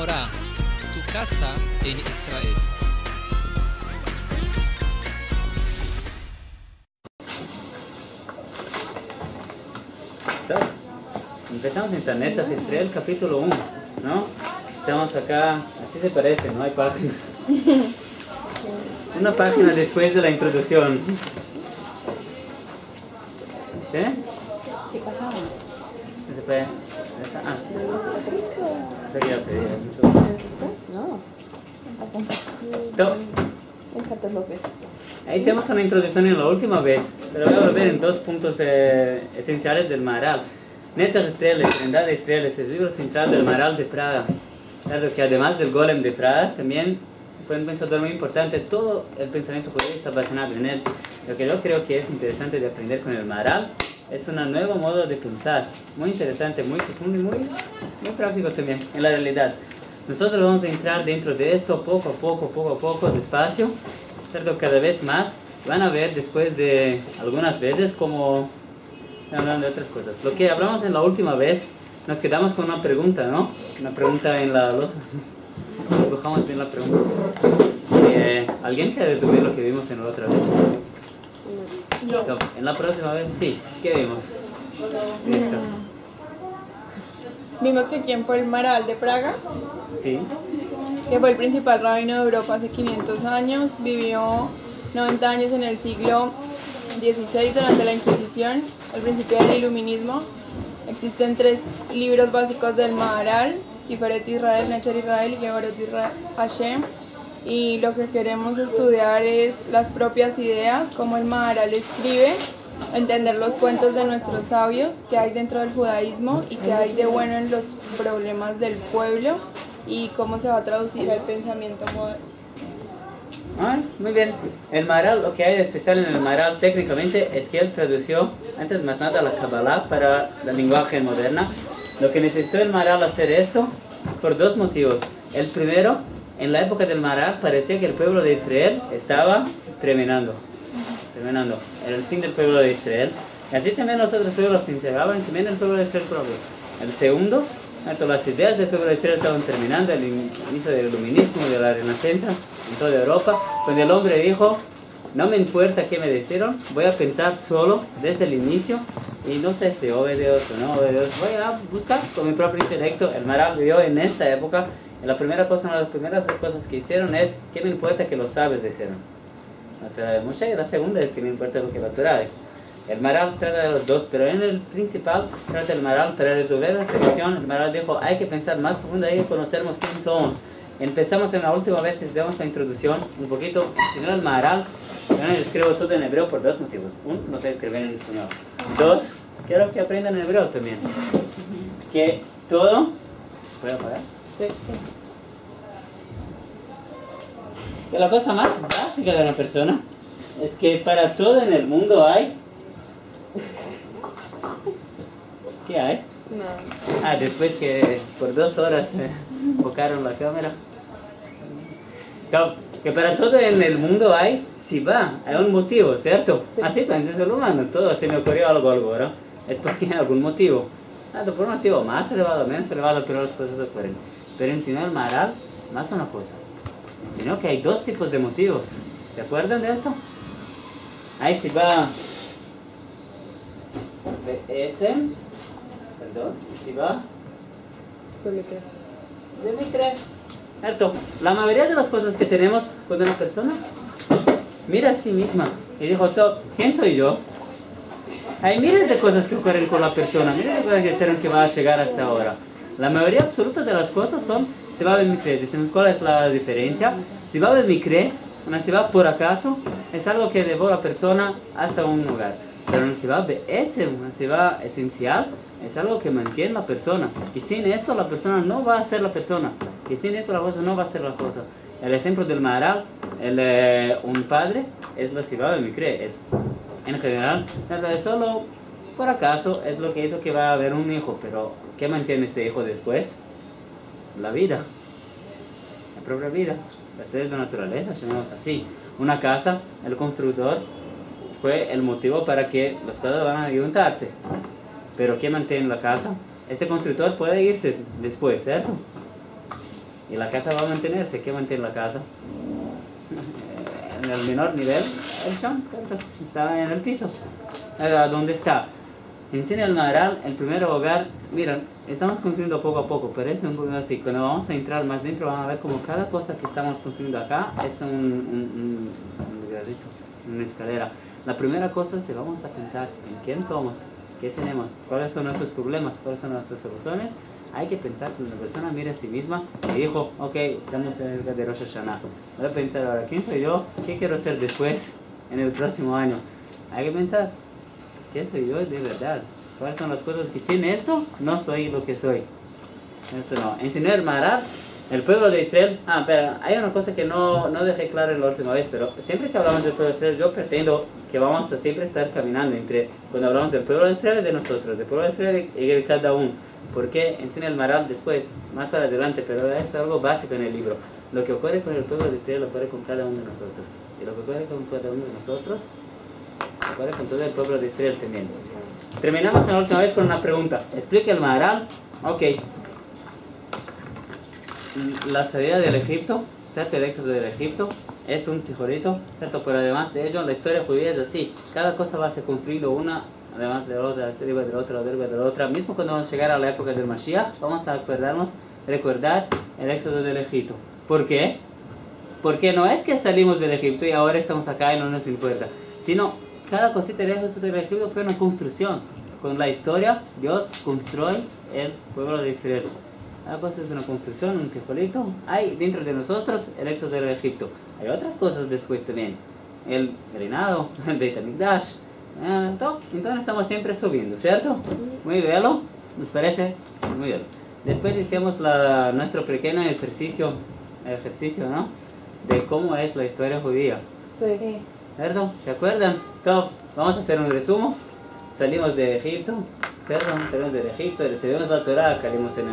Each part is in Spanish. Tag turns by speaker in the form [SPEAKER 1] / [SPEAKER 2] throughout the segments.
[SPEAKER 1] Orá, tu casa en Israel.
[SPEAKER 2] Empezamos en Netzach Israel, capítulo 1, ¿no? Estamos acá, así se parece, ¿no? Hay páginas. Una página después de la introducción. ¿Sí?
[SPEAKER 3] ¿Qué pasaba?
[SPEAKER 2] ¿Se puede? ¿Esa? Ah. Esa que ya pedí mucho.
[SPEAKER 3] No.
[SPEAKER 2] Top.
[SPEAKER 3] El catálogo.
[SPEAKER 2] Ahí hicimos una introducción en la última vez, pero voy a volver en dos puntos esenciales del Maharal. Netzach Israel, la Trinidad de Israel, es el libro central del Maharal de Praga. Claro que además del Golem de Praga, también fue un pensador muy importante. Todo el pensamiento judío está basado en él. Lo que yo creo que es interesante de aprender con el Maharal es un nuevo modo de pensar, muy interesante, muy profundo y muy práctico también en la realidad. Nosotros vamos a entrar dentro de esto poco a poco, despacio, ¿cierto? Cada vez más. Van a ver después de algunas veces como hablando de otras cosas. Lo que hablamos en la última vez, nos quedamos con una pregunta, ¿no? Una pregunta en la losa. Dibujamos bien la pregunta. ¿Alguien quiere resumir lo que vimos en la otra vez?
[SPEAKER 3] Yo.
[SPEAKER 2] En la próxima vez, sí. ¿Qué vimos?
[SPEAKER 4] Vimos que quien fue el Maharal de Praga,
[SPEAKER 2] Sí.
[SPEAKER 4] que fue el principal rabino de Europa hace 500 años, vivió 90 años en el siglo XVI durante la Inquisición, al principio del Iluminismo. Existen 3 libros básicos del Maharal: Tiferet Israel, Netzach Israel y Geborot Hashem. Y lo que queremos estudiar es las propias ideas, cómo el Maharal escribe, entender los cuentos de nuestros sabios, qué hay dentro del judaísmo y qué hay de bueno en los problemas del pueblo y cómo se va a traducir al pensamiento moderno.
[SPEAKER 2] Muy bien. El Maharal, lo que hay de especial en el Maharal técnicamente es que él tradució, antes de más nada, la Kabbalah para el lenguaje moderno. Lo que necesitó el Maharal hacer esto por 2 motivos. El primero, en la época del Maharal parecía que el pueblo de Israel estaba terminando. Era el fin del pueblo de Israel. Y así también los otros pueblos se encerraban, también el pueblo de Israel propio. El segundo, las ideas del pueblo de Israel estaban terminando, el inicio del iluminismo, de la renacencia en toda Europa, cuando el hombre dijo: no me importa qué me dijeron, voy a pensar solo desde el inicio y no sé si Dios o no Dios, voy a buscar con mi propio intelecto. El Maharal vivió en esta época y una de las primeras cosas que hicieron es: ¿qué me importa que los sabios dijeron? La Torah de Moshe, y la segunda es: ¿qué me importa lo que la Torah dijo? El Maharal trata de los dos, pero en el principal trata el Maharal para resolver esta cuestión. El Maharal dijo: hay que pensar más profundo, hay que conocernos quién somos. Empezamos en la última vez, les damos la introducción un poquito. Si no, el Maharal, yo no escribo todo en hebreo por 2 motivos. 1, no sé escribir en español. 2, quiero que aprendan en hebreo también. Que todo... ¿Puedo apagar?
[SPEAKER 3] Sí.
[SPEAKER 2] Que la cosa más básica de una persona es que para todo en el mundo hay... ¿Qué hay?
[SPEAKER 3] No.
[SPEAKER 2] Después que por 2 horas enfocaron la cámara. Que para todo en el mundo hay siba, hay un motivo, ¿cierto?
[SPEAKER 3] Sí.
[SPEAKER 2] Así piensa el ser humano, todo se me ocurrió algo, ¿no? Es porque hay algún motivo. Por un motivo más elevado, menos elevado, pero las cosas ocurren. Pero en el Maharal, más una cosa. Sino que hay 2 tipos de motivos. ¿Se acuerdan de esto? Hay siba be'etzem, perdón, y siba de mikre. ¿Cierto? La mayoría de las cosas que tenemos cuando una persona mira a sí misma y dijo: ¿quién soy yo? Hay miles de cosas que ocurren con la persona, miles de cosas que hicieron que va a llegar hasta ahora. La mayoría absoluta de las cosas son siba de mikre. Decimos: ¿cuál es la diferencia? Siba de mikre, una siba por acaso, es algo que llevó a la persona hasta un lugar. Pero una siba be'etzem, una siba esencial, es algo que mantiene la persona. Y sin esto la persona no va a ser la persona. Y sin esto la cosa no va a ser la cosa. El ejemplo del Maharal, un padre, es la siba de mikre. Es, en general, solo por acaso es lo que hizo que va a haber un hijo. Pero ¿qué mantiene este hijo después? La vida. La propia vida. Las leyes de la naturaleza, llamamos así. Una casa, el constructor fue el motivo para que los padres van a juntarse. Pero ¿qué mantiene la casa? Este constructor puede irse después, ¿cierto? Y la casa va a mantenerse. ¿Qué mantiene la casa? En el menor nivel, el cham, ¿cierto? Está en el piso. ¿Dónde está? Enseña el Maharal, el primer hogar. Miren, estamos construyendo poco a poco, pero es un poco así. Cuando vamos a entrar más dentro, van a ver como cada cosa que estamos construyendo acá es una escalera. La primera cosa es que vamos a pensar en quién somos, qué tenemos, cuáles son nuestros problemas, cuáles son nuestras soluciones. Hay que pensar que una persona mire a sí misma y dijo, ok, estamos en el de Rosh Hashanah. Voy a pensar ahora, ¿quién soy yo? ¿Qué quiero ser después, en el próximo año? Hay que pensar, ¿qué soy yo de verdad? ¿Cuáles son las cosas que sin esto no soy lo que soy? Esto no. Enseñó el Maharal, el pueblo de Israel. Pero hay una cosa que no dejé claro en la última vez, pero siempre que hablamos del pueblo de Israel, yo pretendo que vamos a siempre estar caminando entre, cuando hablamos del pueblo de Israel y de nosotros, del pueblo de Israel y de cada uno. Porque enseña el Maharal después, más para adelante, pero es algo básico en el libro. Lo que ocurre con el pueblo de Israel ocurre con cada uno de nosotros. Y lo que ocurre con cada uno de nosotros ocurre con todo el pueblo de Israel también. Terminamos la última vez con una pregunta. Explica el Maharal, ok, la salida del Egipto, ¿cierto? El éxodo del Egipto es un tijolito, ¿cierto? Pero además de ello, la historia judía es así. Cada cosa va a ser construido una, además de la otra, arriba de la otra, arriba de la otra. Mismo cuando vamos a llegar a la época del Mashiach, vamos a recordar el éxodo del Egipto. ¿Por qué? Porque no es que salimos del Egipto y ahora estamos acá y no nos importa, sino cada cosita del éxodo del Egipto fue una construcción. Con la historia, Dios construye el pueblo de Israel. Cada cosa es una construcción, un tijolito. Hay dentro de nosotros el éxodo del Egipto. Hay otras cosas después también. El reinado, el Beit HaMikdash. Entonces estamos siempre subiendo, ¿cierto? Muy bien, ¿nos parece? Muy bien. Después hicimos nuestro pequeño ejercicio, ¿no? De cómo es la historia judía.
[SPEAKER 3] Sí.
[SPEAKER 2] ¿Cierto? ¿Se acuerdan? Top. Vamos a hacer un resumen. Salimos de Egipto, ¿cierto? Salimos del Egipto, recibimos la Torah, caímos en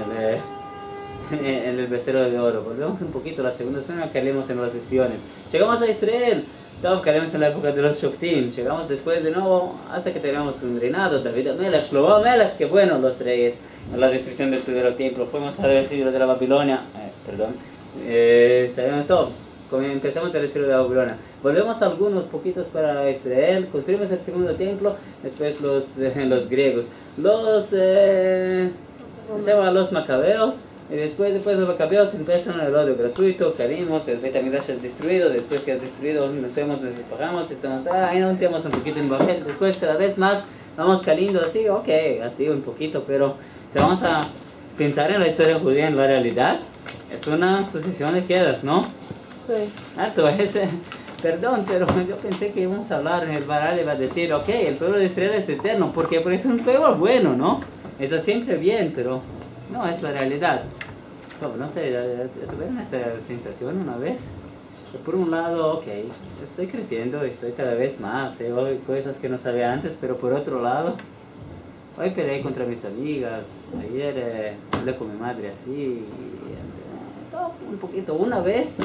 [SPEAKER 2] el becerro de oro. Volvemos un poquito la segunda semana, caímos en los espiones. Llegamos a Israel, top, caímos en la época de los Shoftim. Llegamos después de nuevo hasta que teníamos un reinado, David Amelech, Shlomo Amelech, que bueno, los reyes. La destrucción del primer templo, fuimos al exilio de la Babilonia, salimos todo. Empezamos el exilio de la Babilonia. Volvemos algunos poquitos para Israel, construimos el segundo templo, después los griegos, los macabeos, y después de los macabeos empiezan el odio gratuito, caímos, el Beit HaMikdash es destruido, después que es destruido nos despojamos, estamos ahí un poquito en Babel, después cada vez más vamos cayendo así, ok, así un poquito, pero si vamos a pensar en la historia judía en la realidad, es una sucesión de quedas, ¿no?
[SPEAKER 3] Sí.
[SPEAKER 2] Alto, perdón, pero yo pensé que íbamos a hablar en el Maharal, iba a decir, ok, el pueblo de Israel es eterno, porque es un pueblo bueno, ¿no? Está siempre bien, pero no es la realidad. No sé, ¿tuvieron esta sensación una vez? Que por un lado, ok, estoy creciendo, estoy cada vez más, hoy cosas que no sabía antes, pero por otro lado, hoy peleé contra mis amigas, ayer hablé con mi madre así, todo un poquito, una vez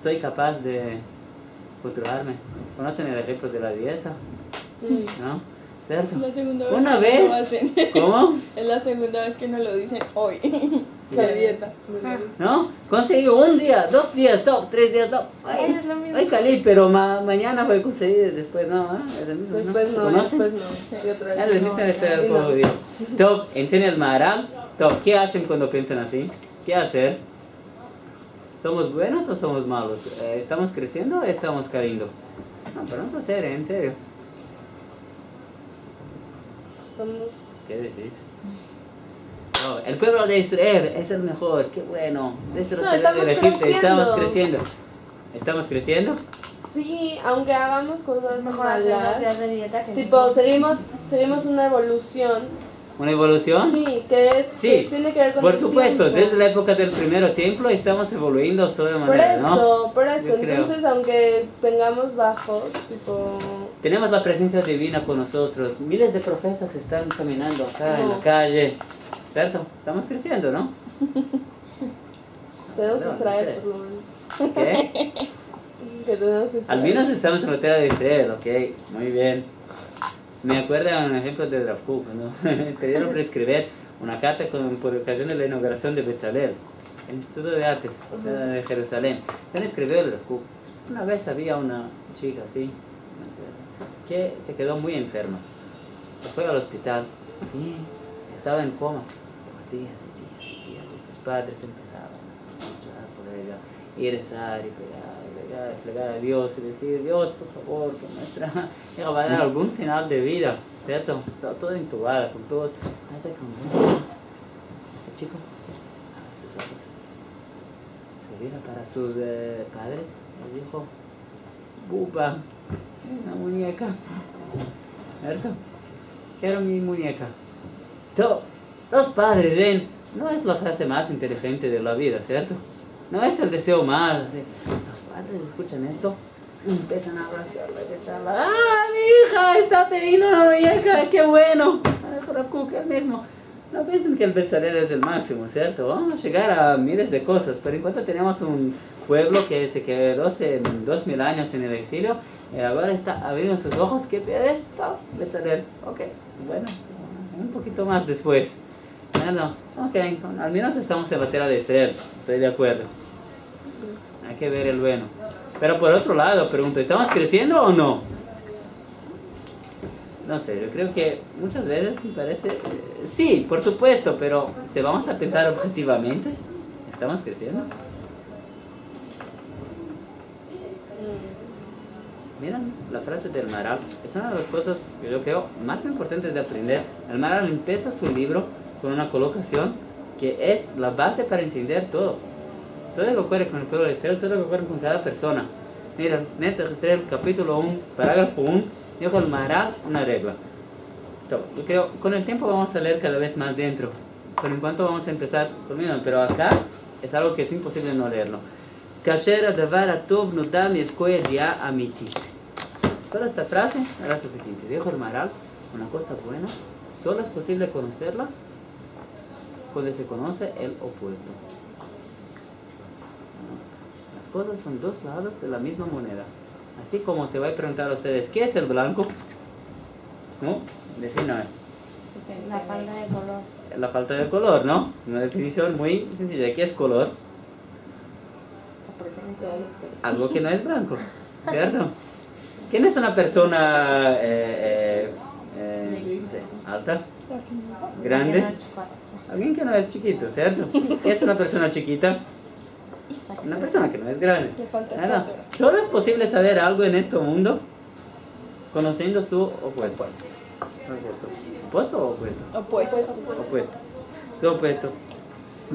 [SPEAKER 2] soy capaz de controlarme. ¿Conocen el ejemplo de la dieta? ¿No? ¿Cierto?
[SPEAKER 4] Es la segunda vez
[SPEAKER 2] Una
[SPEAKER 4] que
[SPEAKER 2] vez.
[SPEAKER 4] no lo hacen.
[SPEAKER 2] ¿Cómo?
[SPEAKER 4] Es la segunda vez que nos lo dicen hoy.
[SPEAKER 2] Sí.
[SPEAKER 4] La dieta.
[SPEAKER 2] ¿No? Conseguí un día, 2 días, top, 3 días, top.
[SPEAKER 3] Ay, es lo mismo.
[SPEAKER 2] Ay, Cali, pero mañana voy a conseguir, después no, es el mismo,
[SPEAKER 3] Después no,
[SPEAKER 2] ¿Conocen?
[SPEAKER 3] después no. Y otra vez
[SPEAKER 2] Es el
[SPEAKER 3] no,
[SPEAKER 2] mismo este del
[SPEAKER 3] y
[SPEAKER 2] pueblo
[SPEAKER 3] no.
[SPEAKER 2] judío. Top, enseña el Maharal. Top, ¿qué hacen cuando piensan así? ¿Qué hacer? ¿Somos buenos o somos malos? ¿Estamos creciendo o estamos cayendo? No, pero vamos a hacer, en serio.
[SPEAKER 3] Estamos...
[SPEAKER 2] ¿Qué decís? Oh, el pueblo de Israel es el mejor, qué bueno. Desde la salida del Egipto estamos creciendo. ¿Estamos creciendo?
[SPEAKER 3] Sí, aunque hagamos cosas
[SPEAKER 5] Mejor hacer 2
[SPEAKER 3] malas.
[SPEAKER 5] días de dieta que
[SPEAKER 3] Tipo,
[SPEAKER 5] no.
[SPEAKER 3] seguimos una evolución.
[SPEAKER 2] ¿Una evolución?
[SPEAKER 3] Sí, que
[SPEAKER 2] Sí,
[SPEAKER 3] tiene que ver con
[SPEAKER 2] por
[SPEAKER 3] el
[SPEAKER 2] supuesto,
[SPEAKER 3] tiempo.
[SPEAKER 2] desde la época del primer templo estamos evoluyendo sobremanera, ¿no?
[SPEAKER 3] Por eso.
[SPEAKER 2] Yo creo.
[SPEAKER 3] Entonces, aunque tengamos bajos, tipo...
[SPEAKER 2] Tenemos la presencia divina con nosotros. Miles de profetas están caminando acá en la calle. ¿Cierto? Estamos creciendo, ¿no?
[SPEAKER 3] Tenemos
[SPEAKER 2] No,
[SPEAKER 3] Israel,
[SPEAKER 2] no sé.
[SPEAKER 3] por lo menos.
[SPEAKER 2] ¿Qué?
[SPEAKER 3] Que tenemos Israel.
[SPEAKER 2] Al menos estamos en la tierra de Israel, ok, muy bien. Me acuerdo de un ejemplo de Rav Kook, ¿no? Pidieron para escribir una carta por ocasión de la inauguración de Betzalel. el Instituto de Artes de Jerusalén. Él escribió el Rav Kook. Una vez había una chica así, que se quedó muy enferma. Fue al hospital y estaba en coma por días y días y días. Y sus padres empezaban a llorar por ella y rezar y plegar a Dios y decir: Dios, por favor, que nuestra hija va a dar algún señal de vida, ¿cierto? Estaba toda intubada, con todos. Hace como este chico abre sus ojos, se vira para sus padres y dijo: Bupa, una muñeca, ¿cierto? Quiero mi muñeca. Los padres ven, no es la frase más inteligente de la vida, ¿cierto? No es el deseo más. Así. Los padres escuchan esto, empiezan a abrazarla, a besarla. ¡Ah, mi hija está pidiendo una muñeca! ¡Qué bueno! Rav Kook, el mismo. No piensen que el Betzalel es el máximo, ¿cierto? Vamos a llegar a miles de cosas, pero en cuanto tenemos un pueblo que se quedó hace 2000 años en el exilio, y ahora está abriendo sus ojos, ¿qué pide? Betzalel. Ok, bueno, un poquito más después. Bueno, ok, al menos estamos en la tierra de Israel, estoy de acuerdo. Hay que ver el bueno. Pero por otro lado, pregunto, ¿estamos creciendo o no? No sé, yo creo que muchas veces me parece... sí, por supuesto, pero si vamos a pensar objetivamente, ¿estamos creciendo? Miren la frase del Maharal, es una de las cosas que yo creo más importantes de aprender. El Maharal empieza su libro con una colocación que es la base para entender todo. Todo lo que ocurre con el pueblo de Israel, todo lo que ocurre con cada persona. Miren, Netzach Israel, capítulo 1, parágrafo 1, dijo el Maharal una regla. Yo creo, con el tiempo vamos a leer cada vez más dentro, pero en cuanto vamos a empezar conmigo, pero acá es algo que es imposible no leerlo. Kasher adavar atov nodam yefkoy dia amitit. Solo esta frase era suficiente. Dijo el Maharal, una cosa buena solo es posible conocerla cuando se conoce el opuesto. Las cosas son dos lados de la misma moneda. Así como se va a preguntar a ustedes, ¿qué es el blanco? ¿No? Defíname.
[SPEAKER 5] La falta de color.
[SPEAKER 2] La falta de color, ¿no? Es una definición muy sencilla. ¿Qué es color? Algo que no es blanco, ¿cierto? ¿Quién es una persona no sé, alta? ¿Grande? Alguien que no es chiquito, ¿cierto? ¿Qué es una persona chiquita? Una persona que no es grande. Nada. Solo es posible saber algo en este mundo conociendo su opuesto. ¿Opuesto o opuesto?
[SPEAKER 4] Opuesto.
[SPEAKER 2] Opuesto. Su opuesto.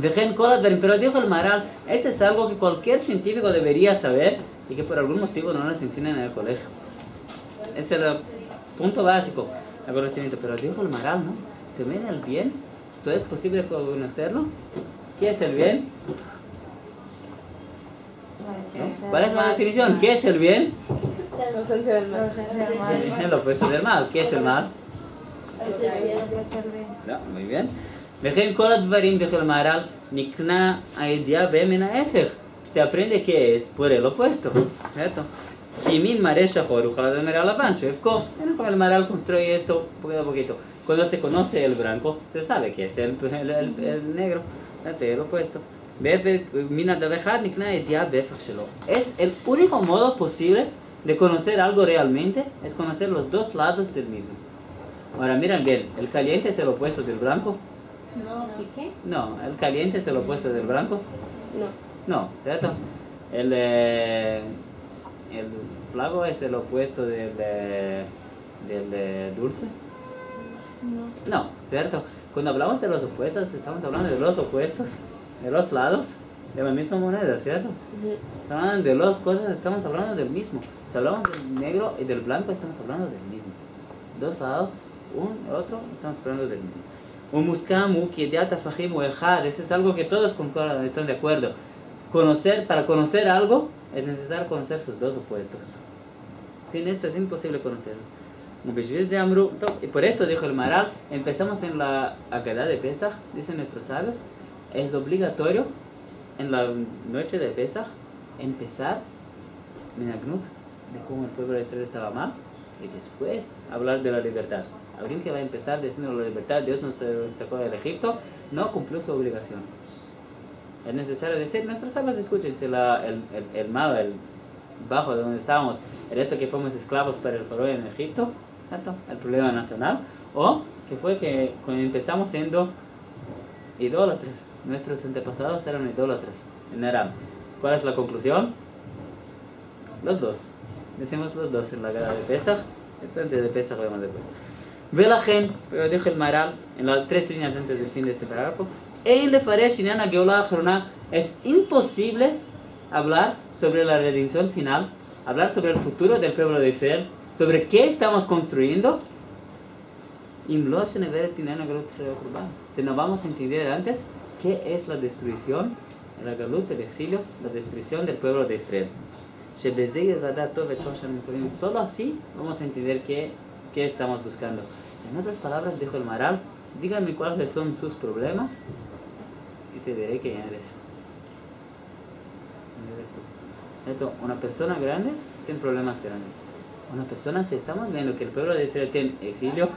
[SPEAKER 2] Pero dijo el Maharal, ese es algo que cualquier científico debería saber y que por algún motivo no nos enseñan en el colegio. Ese es el punto básico del conocimiento. Pero dijo el Maharal, ¿no? ¿También el bien? ¿Eso es posible conocerlo? ¿Qué es el bien? ¿No? ¿Cuál es la definición? ¿Qué es el bien?
[SPEAKER 3] La ausencia del mal.
[SPEAKER 2] El opuesto del mal. ¿Qué es el mal? No, muy bien. וכן כל הדברים dijo el Maharal, נקנה הידיעה בהם מן ההפך. Se aprende que es por el opuesto, ¿cierto? כי מין מראה שחור הוא חלד מראה לבן, שהפקו. El Maharal construye esto poquito a poquito. Cuando se conoce el blanco, se sabe que es el negro, el opuesto. מן הדבר אחד נקנה הידיעה בהפך שלו. Es el único modo posible de conocer algo realmente, es conocer los dos lados del mismo. Ahora miren bien, ¿el caliente es el opuesto del blanco? No, ¿el caliente es el opuesto del blanco? No, ¿cierto? El flaco es el opuesto del dulce? No, ¿cierto? Cuando hablamos de los opuestos, estamos hablando de los opuestos, de los lados de la misma moneda, ¿cierto? Estamos hablando de las cosas, estamos hablando del mismo. Si hablamos del negro y del blanco, estamos hablando del mismo. Dos lados, otro, estamos hablando del mismo. Un muskamu que ya tafahim o ejad, eso es algo que todos concuerdan, están de acuerdo. Para conocer algo, es necesario conocer sus dos opuestos. Sin esto es imposible conocerlos. Y por esto dijo el Maharal, empezamos en la Haggadah de Pesach, dicen nuestros sabios, es obligatorio en la noche de Pesach empezar Minagnut, de cómo el pueblo de Israel estaba mal, y después hablar de la libertad. Alguien que va a empezar diciendo la libertad, Dios nos sacó del Egipto, no cumplió su obligación. Es necesario decir, nuestros sabios, escúchense, el malo, el bajo de donde estábamos, el esto que fuimos esclavos para el faraón en Egipto, ¿cierto? El problema nacional, o que fue que cuando empezamos siendo idólatras, nuestros antepasados eran idólatras en Aram. ¿Cuál es la conclusión? Los dos. Decimos los dos en la guerra de Pesach. Esto antes de Pesach vemos después. Velagen, pero dijo el Maharal en las 3 líneas antes del fin de este parágrafo, es imposible hablar sobre la redención final, hablar sobre el futuro del pueblo de Israel, sobre qué estamos construyendo, si no vamos a entender antes qué es la destrucción, la galut, el exilio, la destrucción del pueblo de Israel. Solo así vamos a entender qué estamos buscando. En otras palabras, dijo el Maharal, díganme cuáles son sus problemas y te diré quién eres. ¿Quién eres tú? Una persona grande tiene problemas grandes. Una persona, si estamos viendo que el pueblo de Israel tiene exilio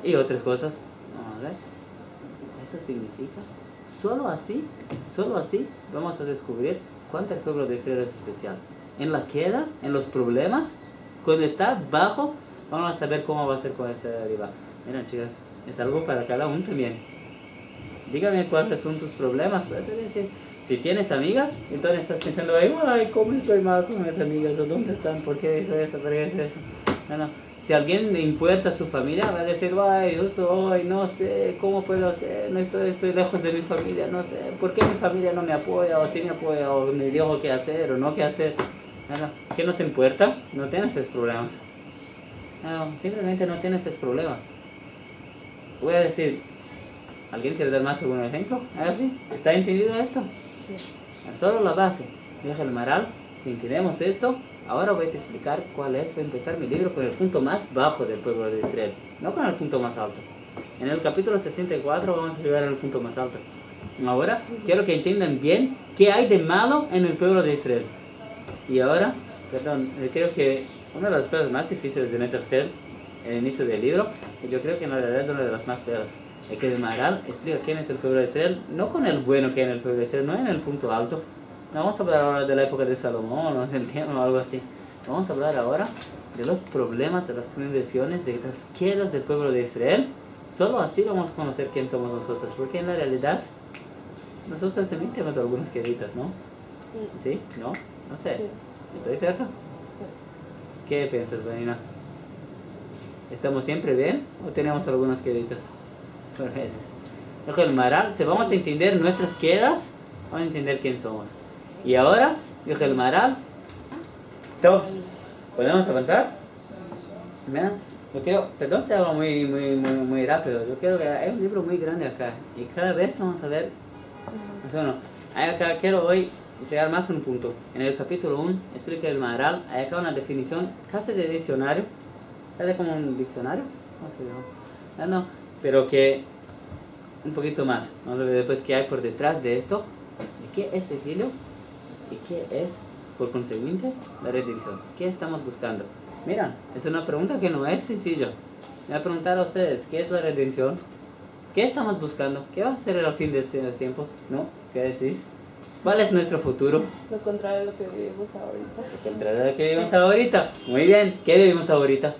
[SPEAKER 2] y otras cosas, vamos a ver, esto significa, solo así vamos a descubrir cuánto el pueblo de Israel es especial. En la queda, en los problemas, cuando está bajo, vamos a saber cómo va a ser con este de arriba. Miren, chicas, es algo para cada uno también. Dígame cuáles son tus problemas. Si tienes amigas, entonces estás pensando, ay, ¿cómo estoy mal con mis amigas? ¿O dónde están? ¿Por qué hizo esto? ¿Por qué hizo esto? No. Si alguien le importa a su familia, va a decir, ay, no sé, ¿cómo puedo hacer? No estoy lejos de mi familia, no sé. ¿Por qué mi familia no me apoya? O sí me apoya, o me dijo qué hacer, o no qué hacer. No. ¿Qué nos importa? No tienes esos problemas. No, simplemente no tienes estos problemas. Voy a decir, ¿alguien quiere dar más algún ejemplo? ¿Así? ¿Está entendido esto?
[SPEAKER 5] Sí.
[SPEAKER 2] Solo la base. Deja el Maharal, si entendemos esto, ahora voy a explicar cuál es. Voy a empezar mi libro con el punto más bajo del pueblo de Israel, no con el punto más alto. En el capítulo 64 vamos a llegar al punto más alto. Ahora quiero que entiendan bien qué hay de malo en el pueblo de Israel. Y ahora, creo que una de las cosas más difíciles de Netzach el inicio del libro, y yo creo que en realidad es una de las más feas, es que el Maharal explica quién es el pueblo de Israel, no con el bueno que hay en el pueblo de Israel, no en el punto alto. No vamos a hablar ahora de la época de Salomón o del tiempo o algo así. Vamos a hablar ahora de los problemas, de las transgresiones, de las quedas del pueblo de Israel. Solo así vamos a conocer quién somos nosotros, porque en la realidad nosotros también tenemos algunas queditas, ¿no? ¿Sí? ¿No? No sé.
[SPEAKER 3] Sí.
[SPEAKER 2] ¿Estoy cierto?
[SPEAKER 3] Sí.
[SPEAKER 2] ¿Qué piensas, Vanina? ¿Estamos siempre bien o tenemos algunas queditas? Por veces. Dijo el Maharal, si vamos a entender nuestras quedas, vamos a entender quién somos. Y ahora, dijo el Maharal, ¿podemos avanzar? Mira, yo quiero, perdón si hablo muy rápido, yo quiero que hay un libro muy grande acá y cada vez vamos a ver, acá quiero hoy llegar más a un punto. En el capítulo 1 explica el Maharal, hay acá una definición casi de diccionario, casi como un diccionario, ¿cómo se llama? No, pero que un poquito más. Vamos a ver después qué hay por detrás de esto, de qué es exilio y qué es, por consiguiente, la redención. ¿Qué estamos buscando? Miren, es una pregunta que no es sencilla. Voy a preguntar a ustedes, ¿qué es la redención? ¿Qué estamos buscando? ¿Qué va a ser el fin de los tiempos? ¿No? ¿Qué decís? ¿Cuál es nuestro futuro?
[SPEAKER 3] Lo contrario de lo que vivimos ahorita.
[SPEAKER 2] Lo contrario de lo que vivimos ahorita. Muy bien, ¿qué vivimos ahorita?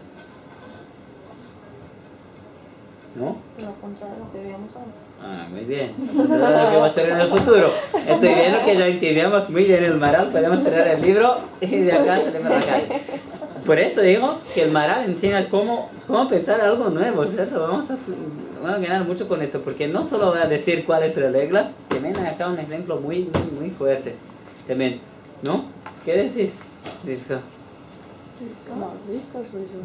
[SPEAKER 2] ¿No?
[SPEAKER 5] Lo contrario de lo que vivíamos antes.
[SPEAKER 2] Ah, muy bien. Lo contrario de lo que va a ser en el futuro. Estoy viendo que ya entendemos muy bien el Maharal. Podemos cerrar el libro y de acá salimos a la calle. Por esto digo que el Maharal enseña cómo pensar algo nuevo, ¿cierto? Vamos a ganar mucho con esto, porque no solo voy a decir cuál es la regla, también hay acá un ejemplo muy fuerte. También, ¿no? ¿Qué decís, Rivka?
[SPEAKER 3] No, Rivka soy yo.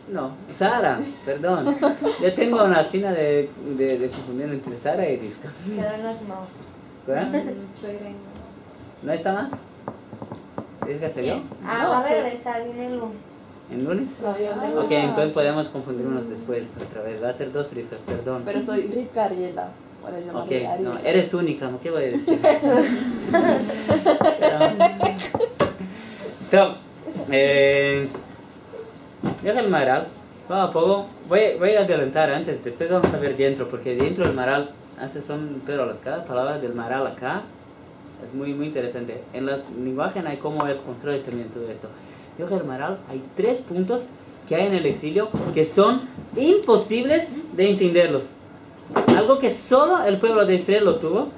[SPEAKER 2] No, Sara, perdón. Yo tengo una cena de confundir entre Sara y Rivka.
[SPEAKER 5] Quedan las manos.
[SPEAKER 2] ¿Verdad?
[SPEAKER 5] Soy reina.
[SPEAKER 2] ¿No está más? ¿Rivka se vio?
[SPEAKER 5] Va a regresar, viene el lunes.
[SPEAKER 2] ¿En lunes?
[SPEAKER 3] No, yo tengo
[SPEAKER 2] Ok, entonces podemos confundirnos después otra vez. Va a tener 2 Rivkas, perdón.
[SPEAKER 3] Pero soy Rivka Ariela. Para
[SPEAKER 2] Ok,
[SPEAKER 3] llamarle Ariela.
[SPEAKER 2] no, eres única, ¿no? ¿Qué voy a decir? Entonces, deja el Maharal, Poco a poco, voy a adelantar antes, después vamos a ver dentro, porque dentro del Maral, pero cada palabra del Maral acá es muy interesante. En el lenguaje hay cómo él construye también todo esto. Yo creo que el Maral hay 3 puntos que hay en el exilio que son imposibles de entenderlos. Algo que solo el pueblo de Israel lo tuvo,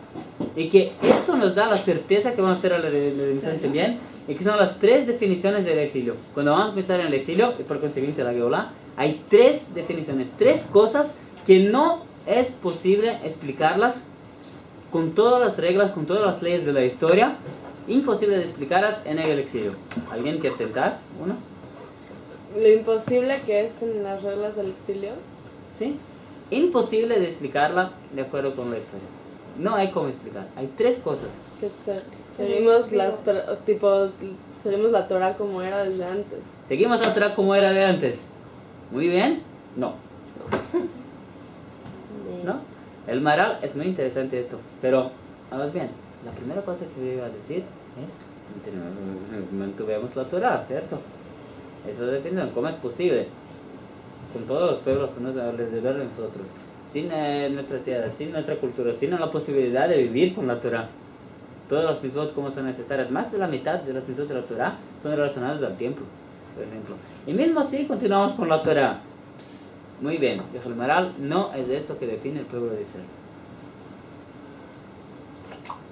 [SPEAKER 2] y que esto nos da la certeza que vamos a tener la definición también, y que son las 3 definiciones del exilio. Cuando vamos a pensar en el exilio, y por consiguiente la Geulá, hay 3 definiciones, 3 cosas que no es posible explicarlas con todas las reglas, con todas las leyes de la historia, imposible de explicarlas en el exilio. ¿Alguien quiere tentar uno?
[SPEAKER 3] Lo imposible que es en las reglas del exilio.
[SPEAKER 2] ¿Sí? Imposible de explicarla de acuerdo con la historia. No hay cómo explicar. Hay 3 cosas.
[SPEAKER 3] Que seguimos seguimos la Torah como era desde antes.
[SPEAKER 2] ¿Seguimos la Torah como era de antes? Muy bien. No. ¿No? El Maral es muy interesante esto. Pero, vamos bien. La primera cosa que iba a decir es: mantuvimos la Torah, ¿cierto? Esa es la definición. ¿Cómo es posible? Con todos los pueblos alrededor de nosotros, sin nuestra tierra, sin nuestra cultura, sin la posibilidad de vivir con la Torah. Todas las mitzvot como son necesarias, más de la mitad de las mitzvot de la Torah son relacionadas al templo, por ejemplo. Y mismo así continuamos con la Torah. Muy bien, el Maral no es esto que define el pueblo de Israel.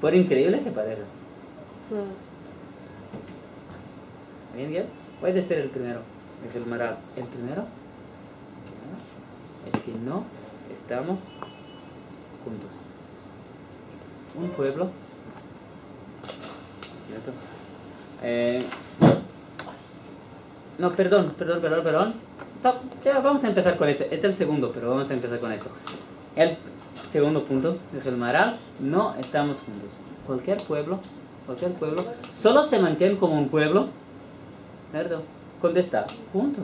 [SPEAKER 2] Por increíble que parezca. ¿Bien? Puede ser el primero, el Maral. El primero es que no estamos juntos. Un pueblo, no, perdón. No, ya vamos a empezar con este. Este es el segundo, pero vamos a empezar con esto. El segundo punto, el Maral, no estamos juntos. Cualquier pueblo, solo se mantiene como un pueblo, ¿cierto? Cuando está junto.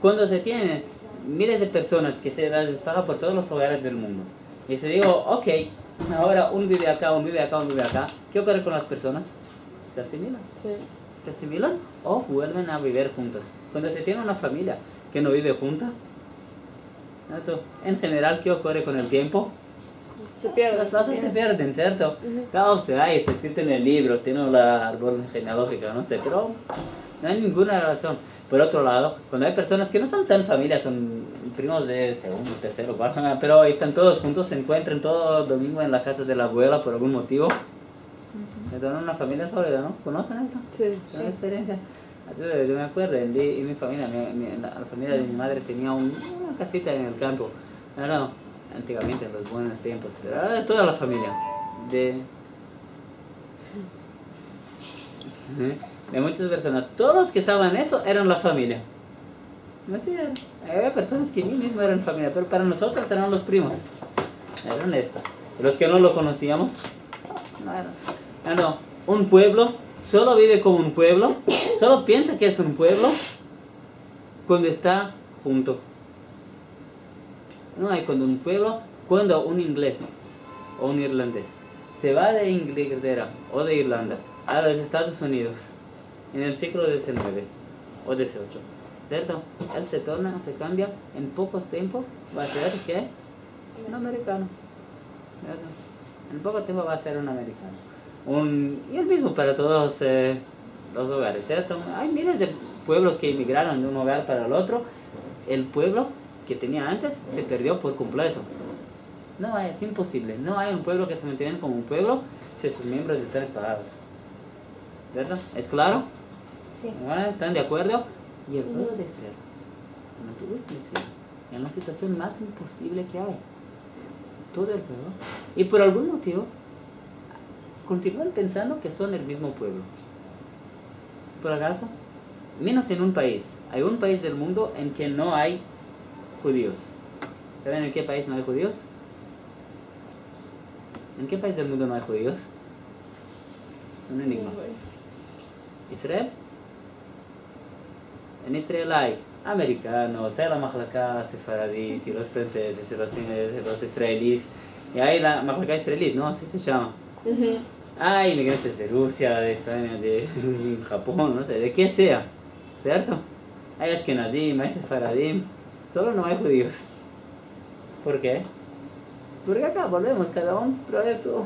[SPEAKER 2] Cuando se tienen miles de personas que se las paga por todos los hogares del mundo, y se digo, ok, ahora un vive acá, ¿qué ocurre con las personas? Se asimilan.
[SPEAKER 3] Sí.
[SPEAKER 2] Se asimilan o vuelven a vivir juntas. Cuando se tiene una familia que no vive junta, ¿cierto? En general, ¿qué ocurre con el tiempo?
[SPEAKER 3] Se pierden.
[SPEAKER 2] Las cosas se pierden, ¿cierto? Claro, está escrito en el libro, tiene la árbol genealógica, no sé, pero no hay ninguna razón. Por otro lado, cuando hay personas que no son tan familias, son primos de segundo, tercero, cuarto, pero están todos juntos, se encuentran todo domingo en la casa de la abuela por algún motivo. Me dan una familia sólida, ¿no? ¿Conocen esto?
[SPEAKER 3] Sí.
[SPEAKER 2] ¿Es una experiencia? Así, yo me acuerdo, en mi familia, la familia de mi madre tenía una casita en el campo. No, antiguamente, en los buenos tiempos, era de toda la familia. De muchas personas. Todos los que estaban en eso eran la familia. Así era. Había personas que ni mismo eran familia, pero para nosotros eran los primos. Eran estos. Los que no lo conocíamos, no eran. No, un pueblo solo vive como un pueblo, solo piensa que es un pueblo cuando está junto. No hay cuando un inglés o un irlandés se va de Inglaterra o de Irlanda a los Estados Unidos en el siglo XIX o XVIII, ¿cierto? Él se cambia en pocos tiempos, va a ser ¿qué? Un americano, ¿cierto? En poco tiempo va a ser un americano. Y el mismo para todos los hogares, ¿cierto? Hay miles de pueblos que emigraron de un hogar para el otro. El pueblo que tenía antes se perdió por completo. No, es imposible. No hay un pueblo que se mantenga como un pueblo si sus miembros están separados. ¿Verdad? ¿Es claro?
[SPEAKER 5] Sí.
[SPEAKER 2] ¿Están de acuerdo? Y el pueblo de Israel se mantuvo en la situación más imposible que hay. Todo el pueblo. Y por algún motivo continúan pensando que son el mismo pueblo. ¿Por acaso? Menos en un país. Hay un país del mundo en que no hay judíos. ¿Saben en qué país no hay judíos? ¿En qué país del mundo no hay judíos? Es un enigma. ¿Israel? En Israel hay americanos, hay la Mahlaka sefaradí, y los franceses, y los israelíes. Y hay la Mahlaka israelí, ¿no? Así se llama. Hay inmigrantes de Rusia, de España, de Japón, no sé, de qué sea, ¿cierto? Hay Ashkenazim, hay Sefaradim, Solo no hay judíos. ¿Por qué? Porque acá volvemos, cada uno proyecto.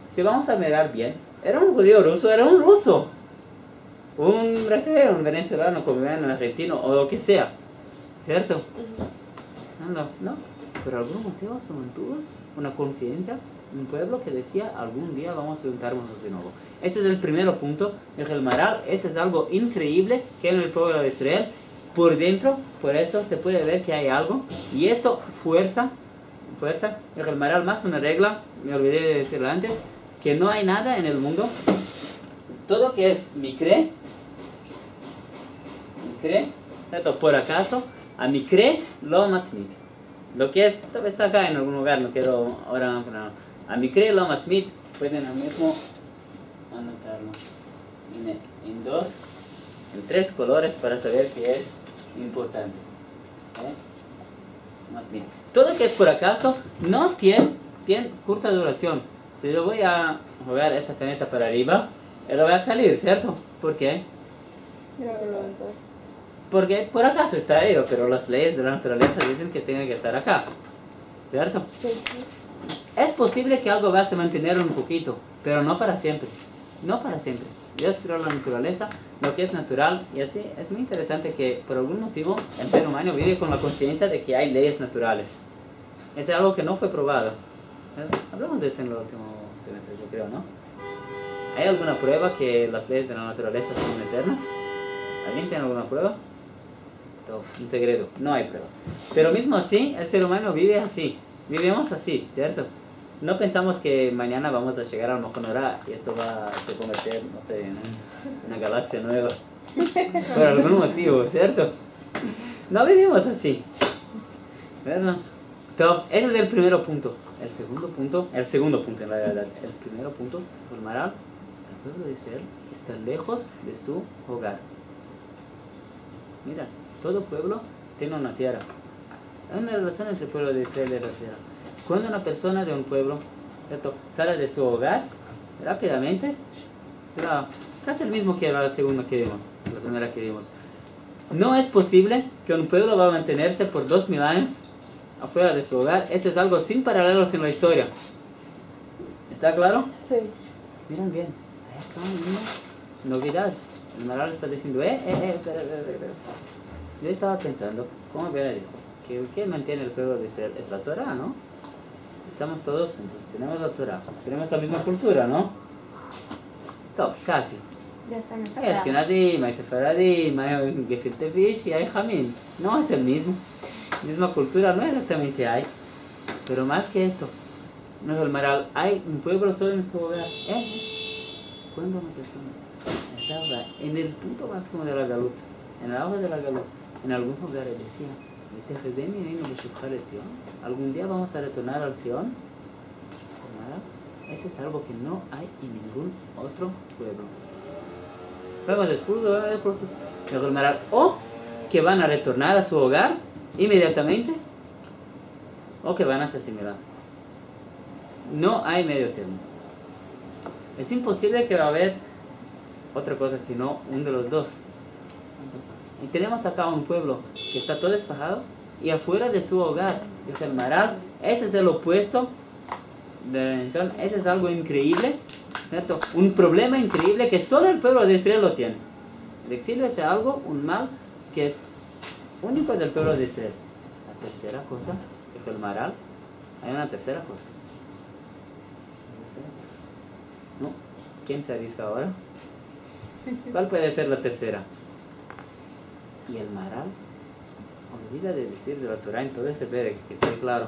[SPEAKER 2] Si vamos a mirar bien, era un judío ruso, era un ruso. Un brasileño, un venezolano, colombiano, un argentino, o lo que sea. ¿Cierto? No. Por algún motivo se mantuvo una conciencia, un pueblo que decía algún día vamos a juntarnos de nuevo. Ese es el primer punto. El Maharal, ese es algo increíble que en el pueblo de Israel, por dentro, por esto se puede ver que hay algo. Y esto fuerza. El Maharal más una regla, me olvidé de decirlo antes, que no hay nada en el mundo. Todo que es mikre, por acaso, a mikre lo matmit. Lo que es, tal vez está acá en algún lugar, no quiero ahora, no. A mikre lo matmit, pueden al mismo anotarlo en 3 colores para saber que es importante. Matmit. Todo que es por acaso no tiene corta duración. Si yo voy a jugar esta caneta para arriba, él va a caer, ¿cierto? ¿Por qué? Porque por acaso está ahí, pero las leyes de la naturaleza dicen que tiene que estar acá, ¿cierto?
[SPEAKER 3] Sí.
[SPEAKER 2] Es posible que algo va a mantener un poquito, pero no para siempre. No para siempre. Dios creó la naturaleza, lo que es natural, y así es muy interesante que por algún motivo el ser humano vive con la conciencia de que hay leyes naturales. Es algo que no fue probado. Hablamos de eso en el último semestre, yo creo, ¿no? ¿Hay alguna prueba que las leyes de la naturaleza son eternas? ¿Alguien tiene alguna prueba? No, un secreto, no hay prueba. Pero mismo así, el ser humano vive así. Vivimos así, ¿cierto? No pensamos que mañana vamos a llegar al Mojonora y esto va a se convertir, no sé, en una galaxia nueva. Por algún motivo, ¿cierto? No vivimos así. ¿Verdad? Entonces, ese es el primer punto. El segundo punto en realidad. El primer punto, el Maharal, el pueblo de Israel está lejos de su hogar. Mira, todo pueblo tiene una tierra. Hay una relación entre el pueblo de Israel y la tierra. Cuando una persona de un pueblo, ¿cierto?, sale de su hogar, rápidamente, será casi el mismo que la segunda que vimos, la primera que vimos. No es posible que un pueblo va a mantenerse por 2000 años afuera de su hogar. Eso es algo sin paralelos en la historia. ¿Está claro?
[SPEAKER 3] Sí.
[SPEAKER 2] Miren bien, hay acá una novedad. El Maharal está diciendo, espera. Yo estaba pensando, ¿cómo ver? ¿Qué mantiene el pueblo de Israel? Es la Torah, ¿no? Estamos todos juntos, tenemos la Torah, tenemos la misma cultura, ¿no? Top, casi.
[SPEAKER 5] Ya están
[SPEAKER 2] Hay Ashkenazim, hay Sefaradim, hay Gefilte Fish y hay Jamín. No es el mismo. Misma cultura, no exactamente hay. Pero más que esto, no es el Maharal. Hay un pueblo solo en su hogar. Cuando una persona estaba en el punto máximo de la galut, en la hoja de la galut, en algún lugar decía, algún día vamos a retornar al Sion. Ese es algo que no hay en ningún otro pueblo. Fuimos expulsos del Maharal, o que van a retornar a su hogar inmediatamente, o que van a ser asimilados. No hay medio término. Es imposible que va a haber otra cosa que no uno de los dos. Y tenemos acá un pueblo que está todo despejado y afuera de su hogar, dijo el Maharal. Ese es el opuesto de la mención. Ese es algo increíble, ¿cierto? Un problema increíble que solo el pueblo de Israel lo tiene. El exilio es algo, un mal que es único del pueblo de Israel. La tercera cosa, dijo el Maharal, hay una tercera cosa. ¿No? ¿Quién se arriesga ahora? ¿Cuál puede ser la tercera? Y el Maharal olvida de decir de la Torah en todo este perek, que esté claro.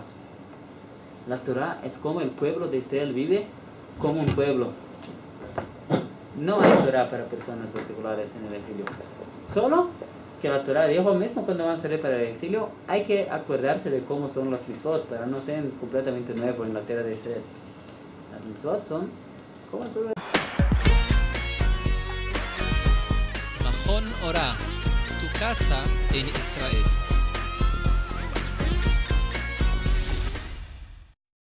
[SPEAKER 2] La Torah es como el pueblo de Israel vive como un pueblo. No hay Torah para personas particulares en el exilio. Solo que la Torah dijo, mismo cuando van a salir para el exilio, hay que acordarse de cómo son las mitzvot para no ser completamente nuevos en la tierra de Israel. Las mitzvot son como el pueblo de
[SPEAKER 1] Mahon Ora, tu casa en Israel.